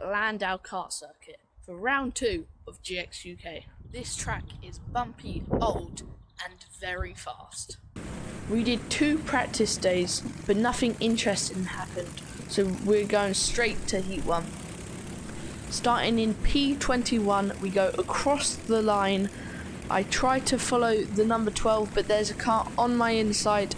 at Landau Kart Circuit for round 2 of GX UK. This track is bumpy, old and very fast. We did 2 practice days, but nothing interesting happened, so we're going straight to Heat 1. Starting in P21, we go across the line. I try to follow the number 12, but there's a car on my inside.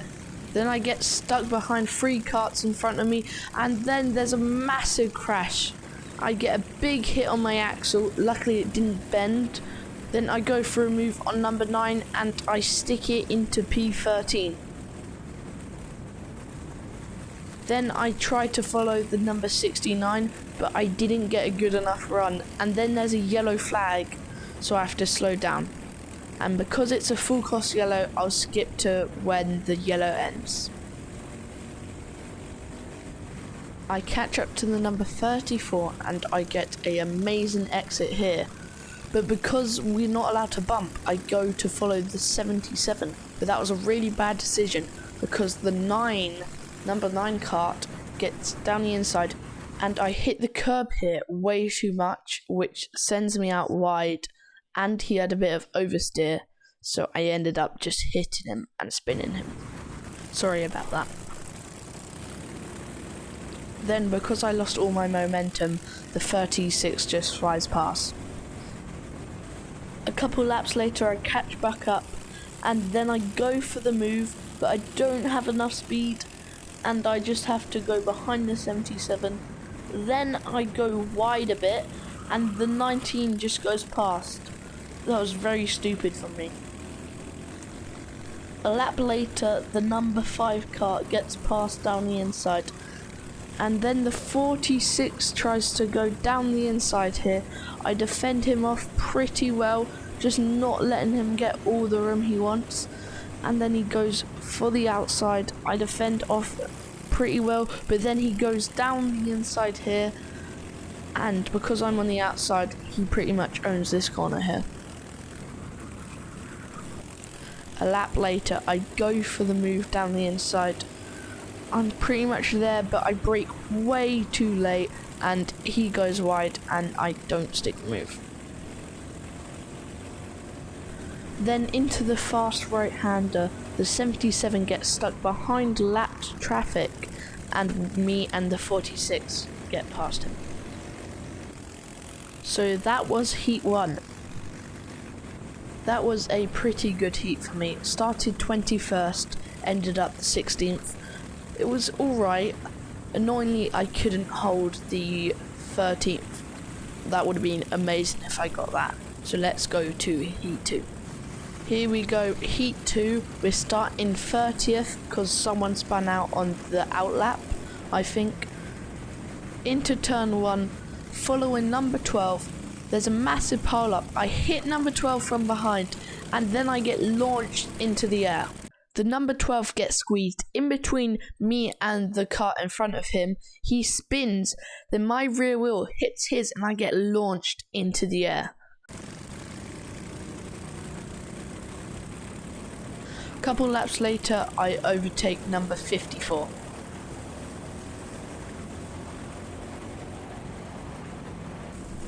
Then I get stuck behind 3 karts in front of me, and then there's a massive crash. I get a big hit on my axle, luckily it didn't bend. Then I go for a move on number 9 and I stick it into P13. Then I try to follow the number 69, but I didn't get a good enough run, and then there's a yellow flag, so I have to slow down. And because it's a full course yellow, I'll skip to when the yellow ends. I catch up to the number 34 and I get an amazing exit here. But because we're not allowed to bump, I go to follow the 77. But that was a really bad decision because the number 9 kart gets down the inside and I hit the curb here way too much, which sends me out wide. And he had a bit of oversteer, so I ended up just hitting him and spinning him. Sorry about that. Then, because I lost all my momentum, the 36 just flies past. A couple laps later, I catch back up, and then I go for the move, but I don't have enough speed, and I just have to go behind the 77. Then I go wide a bit, and the 19 just goes past. That was very stupid from me. A lap later, the number 5 kart gets passed down the inside. And then the 46 tries to go down the inside here. I defend him off pretty well, just not letting him get all the room he wants. And then he goes for the outside. I defend off pretty well, but then he goes down the inside here. And because I'm on the outside, he pretty much owns this corner here. A lap later, I go for the move down the inside. I'm pretty much there, but I brake way too late and he goes wide and I don't stick the move. Then into the fast right-hander, the 77 gets stuck behind lapped traffic and me and the 46 get past him. So that was Heat 1. That was a pretty good heat for me. Started 21st, ended up the 16th. It was alright. Annoyingly, I couldn't hold the 13th. That would have been amazing if I got that. So let's go to Heat 2. Here we go, Heat 2. We're starting 30th because someone spun out on the outlap, I think. Into turn 1, following number 12. There's a massive pile up. I hit number 12 from behind and then I get launched into the air. The number 12 gets squeezed in between me and the car in front of him. He spins, then my rear wheel hits his and I get launched into the air. A couple laps later, I overtake number 54.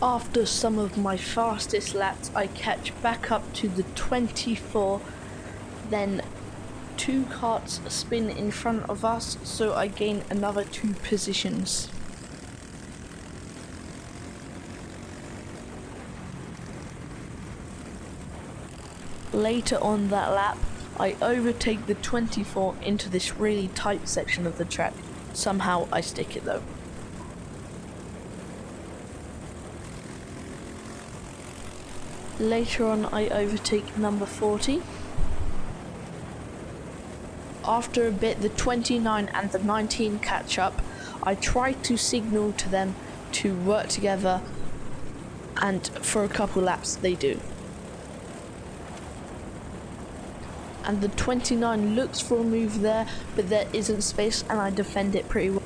After some of my fastest laps, I catch back up to the 24, then 2 karts spin in front of us, so I gain another 2 positions. Later on that lap, I overtake the 24 into this really tight section of the track. Somehow I stick it though. Later on, I overtake number 40. After a bit, the 29 and the 19 catch up. I try to signal to them to work together, and for a couple laps they do. And the 29 looks for a move there, but there isn't space and I defend it pretty well.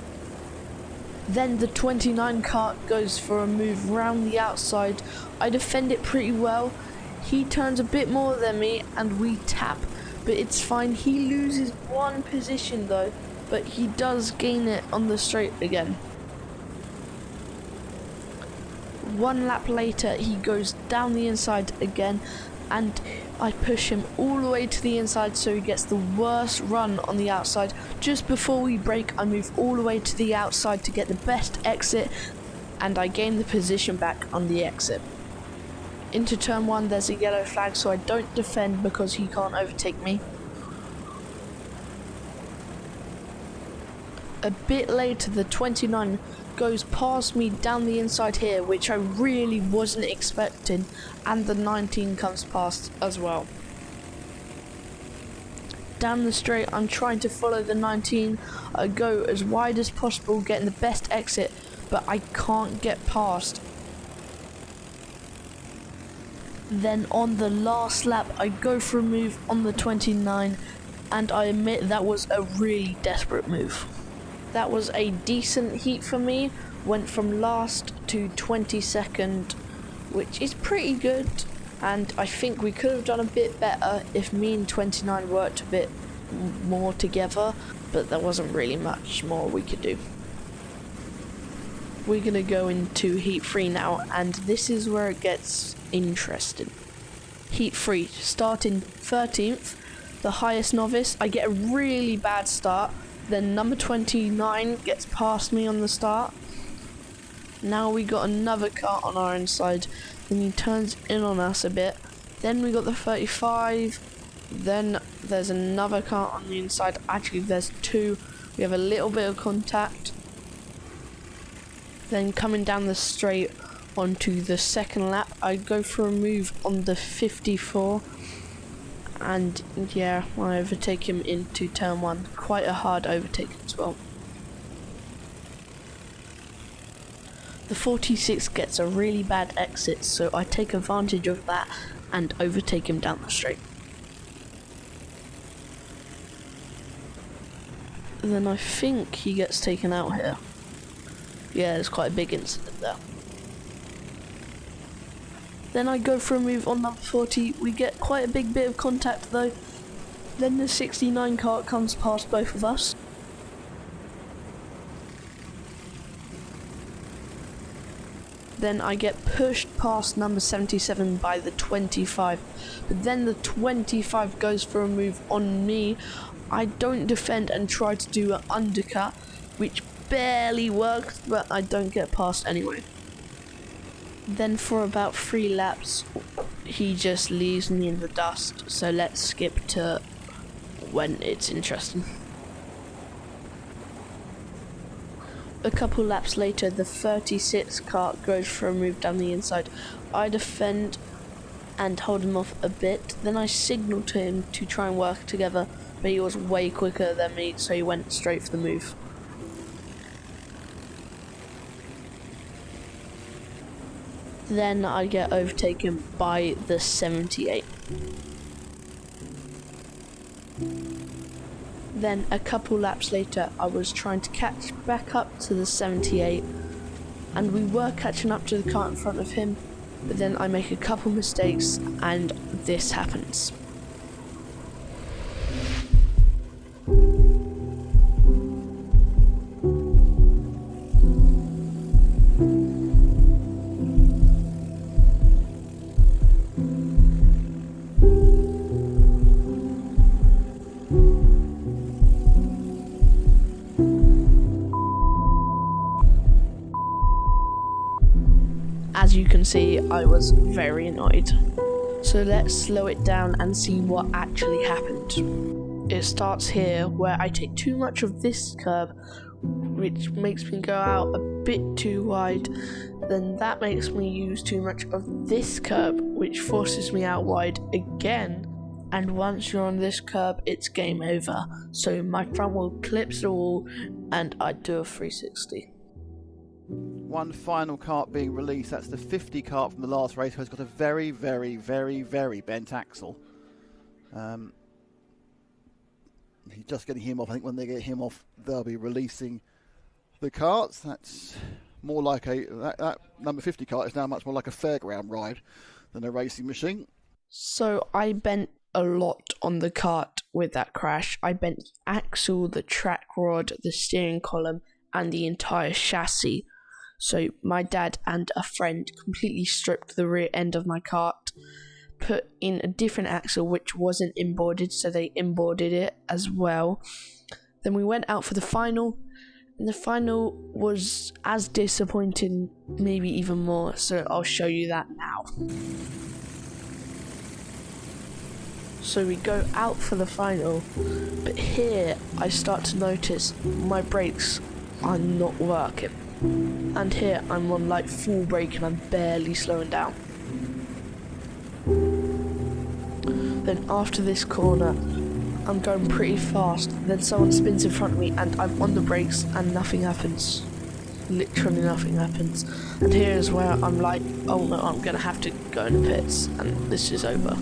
Then the 29 kart goes for a move round the outside. I defend it pretty well. He turns a bit more than me and we tap, but it's fine. He loses 1 position though, but he does gain it on the straight again. One lap later, he goes down the inside again, and I push him all the way to the inside so he gets the worst run on the outside. Just before we brake, I move all the way to the outside to get the best exit, and I gain the position back on the exit. Into turn 1, there's a yellow flag, so I don't defend because he can't overtake me. A bit later, the 29 goes past me down the inside here, which I really wasn't expecting, and the 19 comes past as well. Down the straight, I'm trying to follow the 19. I go as wide as possible, getting the best exit, but I can't get past. Then on the last lap, I go for a move on the 29, and I admit that was a really desperate move. That was a decent heat for me, went from last to 22nd, which is pretty good, and I think we could have done a bit better if me and 29 worked a bit more together, but there wasn't really much more we could do. We're going to go into heat 3 now, and this is where it gets interesting. Heat 3, starting 13th, the highest novice. I get a really bad start. Then number 29 gets past me on the start. Now we got another car on our inside. Then he turns in on us a bit. Then we got the 35. Then there's another car on the inside. Actually, there's two. We have a little bit of contact. Then coming down the straight onto the second lap, I go for a move on the 54. And yeah, I overtake him into turn 1. Quite a hard overtake as well. The 46 gets a really bad exit, so I take advantage of that and overtake him down the straight. Then I think he gets taken out here. Yeah, there's quite a big incident there. Then I go for a move on number 40. We get quite a big bit of contact though. Then the 69 Kart comes past both of us. Then I get pushed past number 77 by the 25. But then the 25 goes for a move on me. I don't defend and try to do an undercut, which barely works, but I don't get past anyway. Then for about 3 laps, he just leaves me in the dust, so let's skip to when it's interesting. A couple laps later, the 36 Kart goes for a move down the inside. I defend and hold him off a bit, then I signal to him to try and work together, but he was way quicker than me, so he went straight for the move. Then I get overtaken by the 78. Then a couple laps later, I was trying to catch back up to the 78, and we were catching up to the car in front of him, but then I make a couple mistakes and this happens. As you can see, I was very annoyed. So let's slow it down and see what actually happened. It starts here, where I take too much of this curb, which makes me go out a bit too wide. Then that makes me use too much of this curb, which forces me out wide again. And once you're on this curb, it's game over. So my front wheel clips the wall, and I do a 360. One final kart being released. That's the 50 kart from the last race, who's got a very, very, very, very bent axle. He's just getting him off. I think when they get him off, they'll be releasing the karts. That's more like that number 50 kart is now much more like a fairground ride than a racing machine. So I bent a lot on the kart with that crash. I bent the axle, the track rod, the steering column, and the entire chassis. So my dad and a friend completely stripped the rear end of my kart, put in a different axle which wasn't inboarded, so they inboarded it as well. Then we went out for the final, and the final was as disappointing, maybe even more, so I'll show you that now. So we go out for the final, but here I start to notice my brakes are not working. And here I'm on like full brake and I'm barely slowing down. Then after this corner, I'm going pretty fast, then someone spins in front of me and I'm on the brakes and nothing happens. Literally nothing happens. And here is where I'm like, oh no, I'm gonna have to go in the pits and this is over.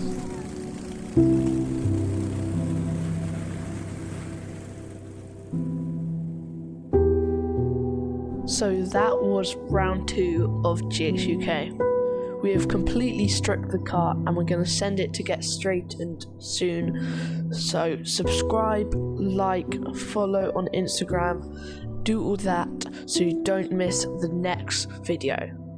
So that was round 2 of GXUK. We have completely stripped the car and we're going to send it to get straightened soon. So subscribe, like, follow on Instagram, do all that so you don't miss the next video.